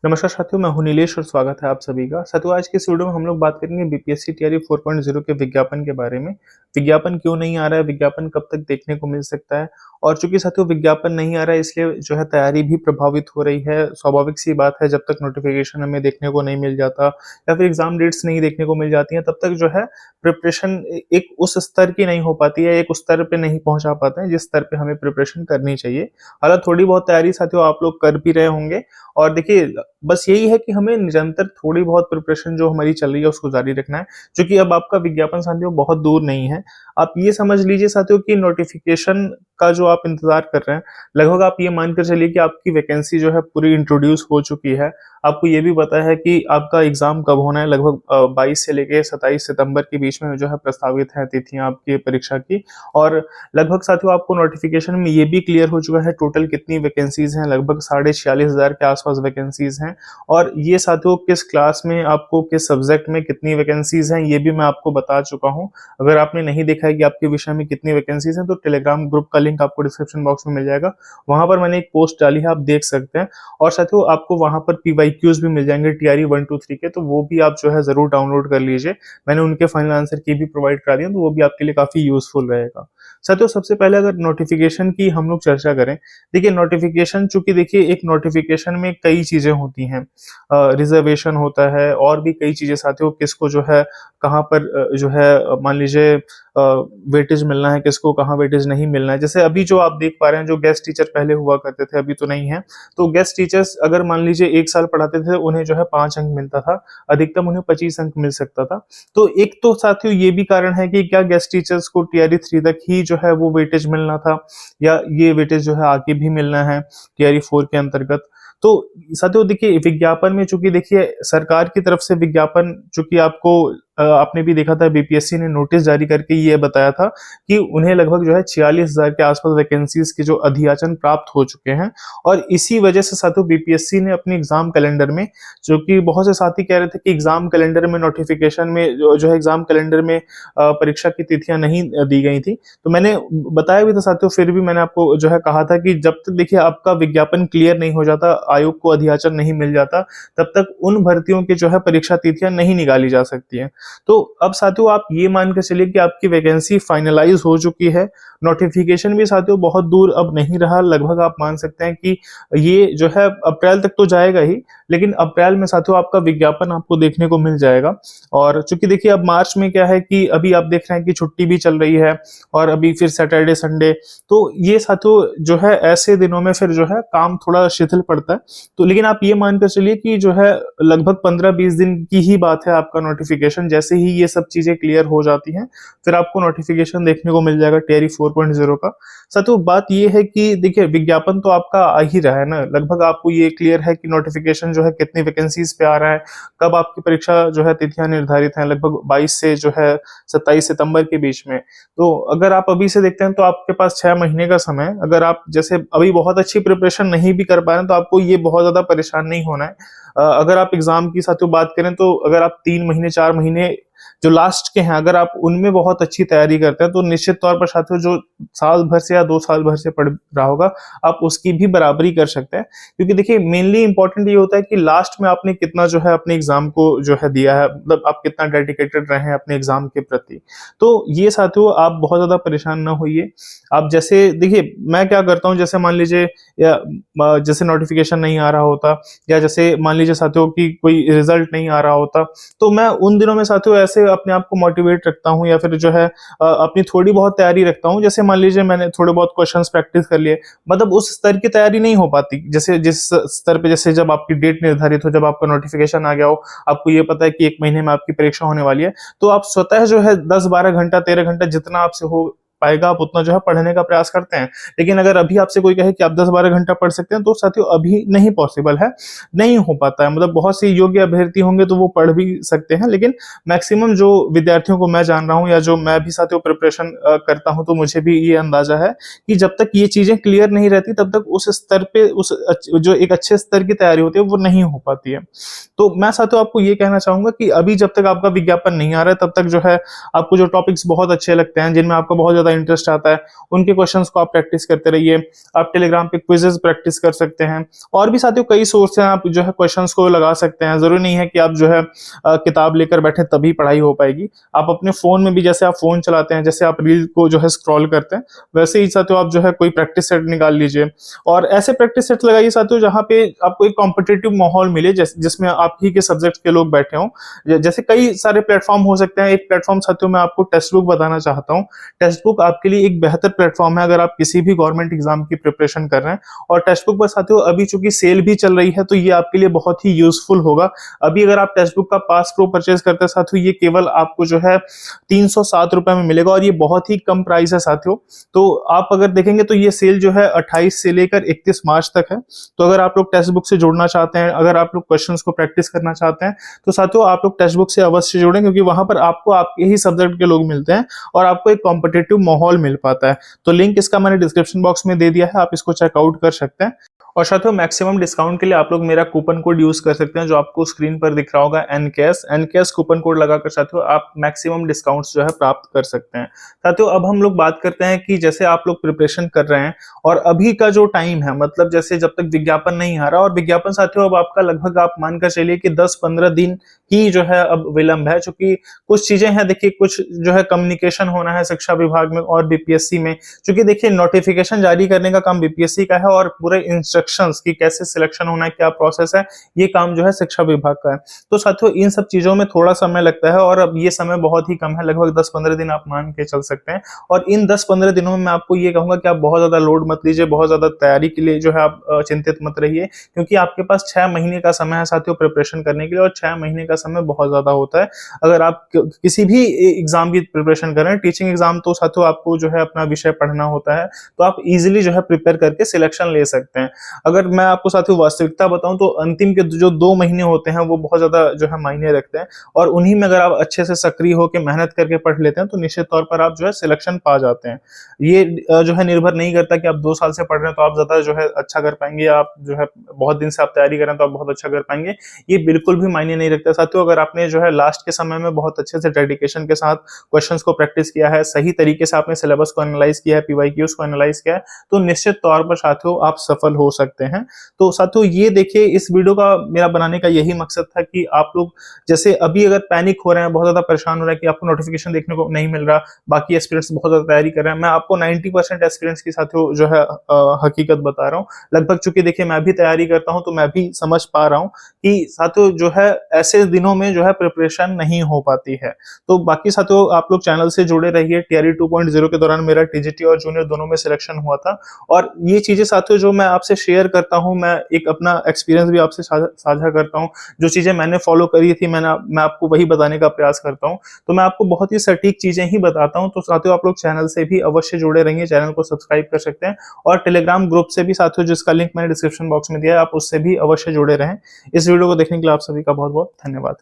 नमस्कार साथियों, मैं हूं नीलेश और स्वागत है आप सभी का। साथियों, आज के इस वीडियो में हम लोग बात करेंगे बीपीएससी टीआरई 4.0 के विज्ञापन के बारे में। विज्ञापन क्यों नहीं आ रहा है, विज्ञापन कब तक देखने को मिल सकता है, और चूंकि साथियों विज्ञापन नहीं आ रहा है इसलिए जो है तैयारी भी प्रभावित हो रही है। स्वाभाविक सी बात है, जब तक नोटिफिकेशन हमें देखने को नहीं मिल जाता या फिर एग्जाम डेट्स नहीं देखने को मिल जाती हैं, तब तक जो है प्रिपरेशन एक उस स्तर की नहीं हो पाती है, एक उस स्तर पे नहीं पहुंचा पाते हैं जिस स्तर पे हमें प्रिपरेशन करनी चाहिए। हालांकि थोड़ी बहुत तैयारी साथियों आप लोग कर भी रहे होंगे, और देखिए बस यही है कि हमें निरंतर थोड़ी बहुत प्रिपरेशन जो हमारी चल रही है उसको जारी रखना है, क्योंकि अब आपका विज्ञापन साथियों बहुत दूर नहीं है। आप ये समझ लीजिए साथियों कि नोटिफिकेशन का जो आप इंतजार कर रहे हैं, लगभग आप ये मानकर चलिए कि आपकी वैकेंसी जो है पूरी इंट्रोड्यूस हो चुकी है। आपको ये भी पता है कि आपका एग्जाम कब होना है, लगभग 22 से लेके 27 सितंबर के बीच में जो है प्रस्तावित है तिथियां आपकी परीक्षा की। और लगभग साथियों आपको नोटिफिकेशन में ये भी क्लियर हो चुका है टोटल कितनी वैकेंसीज हैं, लगभग 46,500 के आसपास वैकेंसीज हैं। और ये साथियों किस क्लास में आपको किस सब्जेक्ट में कितनी वैकेंसीज हैं ये भी मैं आपको बता चुका हूँ। अगर आपने नहीं देखा है कि आपके विषय में कितनी वैकेंसीज हैं, तो टेलीग्राम ग्रुप का लिंक आपको डिस्क्रिप्शन बॉक्स में मिल जाएगा। वहां पर मैंने एक पोस्ट डाली है, आप देख सकते हैं। और साथियों आपको वहां पर पीवाईक्यूज भी मिल जाएंगे टीआरई 1 2 3 के, तो वो भी आप जो है जरूर डाउनलोड कर लीजिए। मैंने उनके फाइनल आंसर की भी प्रोवाइड करा दिया, तो वो भी आपके लिए काफी यूजफुल रहेगा। साथियों सबसे पहले अगर नोटिफिकेशन की हम लोग चर्चा करें, देखिए नोटिफिकेशन चूंकि देखिए एक नोटिफिकेशन में कई चीजें होती हैं, रिजर्वेशन होता है और भी कई चीजें साथियों, किसको जो है कहाँ पर जो है मान लीजिए वेटेज मिलना है, किसको कहाँ वेटेज नहीं मिलना है। जैसे अभी जो आप देख पा रहे हैं, जो गेस्ट टीचर पहले हुआ करते थे, अभी तो नहीं है, तो गेस्ट टीचर्स अगर मान लीजिए 1 साल पढ़ाते थे, उन्हें जो है 5 अंक मिलता था, अधिकतम उन्हें 25 अंक मिल सकता था। तो एक तो साथियों ये भी कारण है कि क्या गेस्ट टीचर्स को टीआरई 3 तक ही जो है वो वेटेज मिलना था, या ये वेटेज जो है आगे भी मिलना है टीआरई 4 के अंतर्गत। तो साथियों देखिए विज्ञापन में चूंकि देखिए सरकार की तरफ से विज्ञापन, चूंकि आपको आपने भी देखा था बीपीएससी ने नोटिस जारी करके ये बताया था कि उन्हें लगभग जो है 46,000 के आसपास वैकेंसीज के जो अधियाचन प्राप्त हो चुके हैं। और इसी वजह से साथियों बीपीएससी ने अपने एग्जाम कैलेंडर में, जो कि बहुत से साथी कह रहे थे कि एग्जाम कैलेंडर में नोटिफिकेशन में जो है एग्जाम कैलेंडर में परीक्षा की तिथियां नहीं दी गई थी, तो मैंने बताया भी था साथियों, फिर भी मैंने आपको जो है कहा था कि जब तक देखिए आपका विज्ञापन क्लियर नहीं हो जाता, आयोग को अधियाचन नहीं मिल जाता, तब तक उन भर्तियों की जो है परीक्षा तिथियां नहीं निकाली जा सकती हैं। तो अब साथियों आप ये मान के चलिए कि आपकी वैकेंसी फाइनलाइज हो चुकी है, नोटिफिकेशन भी साथियों बहुत दूर अब नहीं रहा। लगभग आप मान सकते हैं कि ये जो है अप्रैल तक तो जाएगा ही, लेकिन अप्रैल में साथियों आपका विज्ञापन आपको देखने को मिल जाएगा। और चूंकि देखिए अब मार्च में क्या है कि अभी आप देख रहे हैं कि छुट्टी भी चल रही है, और अभी फिर सैटरडे संडे, तो ये साथियों जो है ऐसे दिनों में फिर जो है काम थोड़ा शिथिल पड़ता है। तो लेकिन आप ये मानकर चलिए कि जो है लगभग 15-20 दिन की ही बात है, आपका नोटिफिकेशन जैसे ही ये सब चीजें क्लियर हो जाती हैं, फिर आपको नोटिफिकेशन देखने को मिल जाएगा टीआरई 4.0 का। साथियों बात ये है कि देखिए विज्ञापन तो आपका आ ही रहा है ना, लगभग आपको ये क्लियर है कि नोटिफिकेशन जो है कितनी वैकेंसीज पे आ रहा है, कब आपकी परीक्षा जो है तिथियां निर्धारित हैं, लगभग 22 से जो है 27 सितंबर के बीच में। तो अगर आप अभी से देखते हैं तो आपके पास 6 महीने का समय है। अगर आप जैसे अभी बहुत अच्छी प्रिपरेशन नहीं भी कर पा रहे हैं, तो आपको ये बहुत ज्यादा परेशान नहीं होना है। अगर आप एग्जाम की साथियों बात करें, तो अगर आप 3 महीने 4 महीने जो लास्ट के हैं, अगर आप उनमें बहुत अच्छी तैयारी करते हैं, तो निश्चित तौर पर साथियों जो साल भर से या 2 साल भर से पढ़ रहा होगा, आप उसकी भी बराबरी कर सकते हैं। क्योंकि देखिए मेनली इंपॉर्टेंट ये होता है कि लास्ट में आपने कितना जो है अपने एग्जाम को जो है दिया है, मतलब आप कितना डेडिकेटेड रहे हैं अपने एग्जाम के प्रति। तो ये साथियों आप बहुत ज्यादा परेशान ना होइए। आप जैसे देखिए मैं क्या करता हूँ, जैसे मान लीजिए या जैसे नोटिफिकेशन नहीं आ रहा होता, या जैसे मान लीजिए साथियों की कोई रिजल्ट नहीं आ रहा होता, तो मैं उन दिनों में साथियों ऐसे अपने आप को मोटिवेट रखता हूँ, या फिर जो है अपनी थोड़ी बहुत तैयारी रखता हूँ। जैसे मान लीजिए मैंने थोड़े बहुत क्वेश्चंस प्रैक्टिस कर लिए, मतलब उस स्तर की तैयारी नहीं हो पाती जैसे जिस स्तर पे, जैसे जब आपकी डेट निर्धारित हो, जब आपका नोटिफिकेशन आ गया हो, आपको ये पता है कि 1 महीने में आपकी परीक्षा होने वाली है, तो आप स्वतः जो है 10-12 घंटा 13 घंटा जितना आपसे हो पाएगा आप उतना जो है पढ़ने का प्रयास करते हैं। लेकिन अगर अभी आपसे कोई कहे कि आप 10-12 घंटा पढ़ सकते हैं, तो साथियों अभी नहीं पॉसिबल है, नहीं हो पाता है। मतलब बहुत सी योग्य अभ्यर्थी होंगे तो वो पढ़ भी सकते हैं, लेकिन मैक्सिमम जो विद्यार्थियों को मैं जान रहा हूं, या जो मैं भी साथियों प्रिपरेशन करता हूं, तो मुझे भी ये अंदाजा है कि जब तक ये चीजें क्लियर नहीं रहती, तब तक उस स्तर पे जो एक अच्छे स्तर की तैयारी होती है वो नहीं हो पाती है। तो मैं साथियों आपको ये कहना चाहूंगा कि अभी जब तक आपका विज्ञापन नहीं आ रहा है, तब तक जो है आपको जो टॉपिक्स बहुत अच्छे लगते हैं, जिनमें आपका बहुत ज्यादा ज़्यादा इंटरेस्ट आता है, उनके क्वेश्चंस को आप प्रैक्टिस करते रहिए। आप टेलीग्राम पे क्विज़ेज़ प्रैक्टिस कर सकते हैं और भी साथियों कई सोर्स हैं, आप जो है क्वेश्चंस को लगा सकते हैं। ज़रूरी नहीं है कि आप जो है किताब लेकर बैठे तभी पढ़ाई हो पाएगी। आप अपने फ़ोन में भी, जैसे आप फ़ोन चलाते हैं, जैसे आप रील को जो है स्क्रॉल करते हैं, वैसे ही साथियों आप जो है कोई प्रैक्टिस सेट निकाल लीजिए और ऐसे प्रैक्टिस सेट लगाइए साथियों जहाँ पे आपको एक कॉम्पिटिटिव माहौल मिले, जिसमें आप ही के सब्जेक्ट के लोग बैठे हों। जैसे कई सारे प्लेटफॉर्म हो सकते हैं। एक प्लेटफॉर्म साथियों मैं आपको टेक्स्ट बुक बताना चाहता हूँ। टेक्स्ट बुक आपके लिए एक बेहतर प्लेटफॉर्म है अगर आप किसी भी गवर्नमेंट एग्जाम की प्रिपरेशन कर रहे हैं। और टेक्स्ट बुक पर साथियों अभी चूंकि सेल भी चल रही है तो ये आपके लिए बहुत ही यूजफुल होगा। अभी अगर आप टेक्स्ट बुक का पास प्रो परचेज करते हैं साथियों, ये केवल आपको जो है 307 रुपए में मिलेगा और ये बहुत ही कम प्राइस है साथियों। तो आप अगर देखेंगे तो ये सेल जो है 28 से लेकर 31 मार्च तक है। तो अगर आप लोग टेक्स्ट बुक से जुड़ना चाहते हैं, अगर आप लोग क्वेश्चंस को प्रैक्टिस करना चाहते हैं, तो साथियों आप लोग टेक्स्ट बुक से अवश्य जुड़ें, क्योंकि वहां पर आपको आपके ही सब्जेक्ट के लोग मिलते हैं और आपको एक कॉम्पिटिटिव माहौल मिल पाता है। तो लिंक इसका मैंने डिस्क्रिप्शन बॉक्स में दे दिया है, आप इसको चेकआउट कर सकते हैं। और साथियों मैक्सिमम डिस्काउंट के लिए आप लोग मेरा कूपन कोड यूज कर सकते हैं, जो आपको स्क्रीन पर दिख रहा होगा, एनकेएस कूपन कोड लगाकर साथियों आप मैक्सिमम डिस्काउंट्स जो है प्राप्त कर सकते हैं। साथियों अब हम लोग बात करते हैं कि जैसे आप लोग प्रिपरेशन कर रहे हैं और अभी का जो टाइम है, मतलब जैसे जब तक विज्ञापन नहीं आ रहा, और विज्ञापन साथियों अब आपका लगभग आप मानकर चलिए कि 10-15 दिन ही जो है अब विलंब है। चूंकि कुछ चीजें हैं, देखिए कुछ जो है कम्युनिकेशन होना है शिक्षा विभाग में और बीपीएससी में। चूंकि देखिए नोटिफिकेशन जारी करने का काम बीपीएससी का है और पूरे इंस्ट्रक्शंस की कैसे सिलेक्शन होना है, क्या प्रोसेस है, ये काम जो है शिक्षा विभाग का है। तो साथियों इन सब चीजों में थोड़ा समय लगता है और अब ये समय बहुत ही कम है, लगभग 10-15 दिन आप मान के चल सकते हैं। और इन 10-15 दिनों में मैं आपको ये कहूंगा कि आप बहुत ज्यादा लोड मत लीजिए, बहुत ज्यादा तैयारी के लिए जो है आप चिंतित मत रहिए, क्योंकि आपके पास 6 महीने का समय है साथियों प्रिपरेशन करने के लिए, और 6 महीने का समय बहुत ज्यादा होता है। अगर आप किसी भी एग्जाम की प्रिपरेशन कर रहे हैं, टीचिंग एग्जाम तो साथियों आपको जो है अपना विषय पढ़ना होता है, तो आप इजीली जो है प्रिपेयर करके सिलेक्शन ले सकते हैं। अगर मैं आपको साथियों वास्तविकता बताऊं तो अंतिम के जो 2 महीने होते हैं वो बहुत ज्यादा जो है मायने रखते हैं, और उन्हीं में अगर आप अच्छे से सक्रिय होकर मेहनत करके पढ़ लेते हैं तो निश्चित तौर पर आप जो है सिलेक्शन पा जाते हैं। ये जो है निर्भर नहीं करता कि आप 2 साल से पढ़ रहे हैं तो आप ज्यादा जो है अच्छा कर पाएंगे, आप जो है बहुत दिन से आप तैयारी करें तो आप बहुत अच्छा कर पाएंगे। ये बिल्कुल भी मायने नहीं रखता साथियों। अगर आपने जो है लास्ट के समय में बहुत अच्छे से डेडिकेशन के साथ क्वेश्चंस को प्रैक्टिस किया है, सही तरीके से आपने सिलेबस को एनालाइज किया है, पीवाईक्यूज को एनालाइज किया है, तो निश्चित तौर पर साथियों आप सफल हो सकते हैं। तो साथियों ये देखिए, इस वीडियो का मेरा बनाने का यही मकसद था कि आप लोग जैसे अभी अगर पैनिक हो रहे हैं, बहुत ज्यादा परेशान हो रहे हैं कि आपको नोटिफिकेशन देखने को नहीं मिल रहा, बाकी एस्पिरेंट्स बहुत ज्यादा तैयारी कर रहे हैं, मैं आपको 90% एस्पिरेंट्स की साथियों जो है हकीकत बता रहा हूँ। लगभग चूंकि देखिए मैं भी तैयारी करता हूँ तो मैं भी समझ पा रहा हूँ कि साथियों जो है ऐसे दिनों में जो है प्रिपरेशन नहीं हो पाती है। तो बाकी साथियों आप लोग चैनल से जुड़े रहिए। टीआरई 2.0 के दौरान मेरा टीजीटी और जूनियर दोनों में सिलेक्शन हुआ था, और ये चीजें साथियों जो मैं आपसे शेयर करता हूं, मैं एक अपना एक्सपीरियंस भी आपसे साझा करता हूं। जो चीजें मैंने फॉलो करी थी मैं आपको वही बताने का प्रयास करता हूं। तो मैं आपको बहुत ही सटीक चीजें ही बताता हूं। तो साथियों आप लोग चैनल से भी अवश्य जुड़े रहिए, चैनल को सब्सक्राइब कर सकते हैं, और टेलीग्राम ग्रुप से भी साथियों जिसका लिंक मैंने डिस्क्रिप्शन बॉक्स में दिया है, आप उससे भी अवश्य जुड़े रहें। इस वीडियो को देखने के लिए आप सभी का बहुत बहुत धन्यवाद।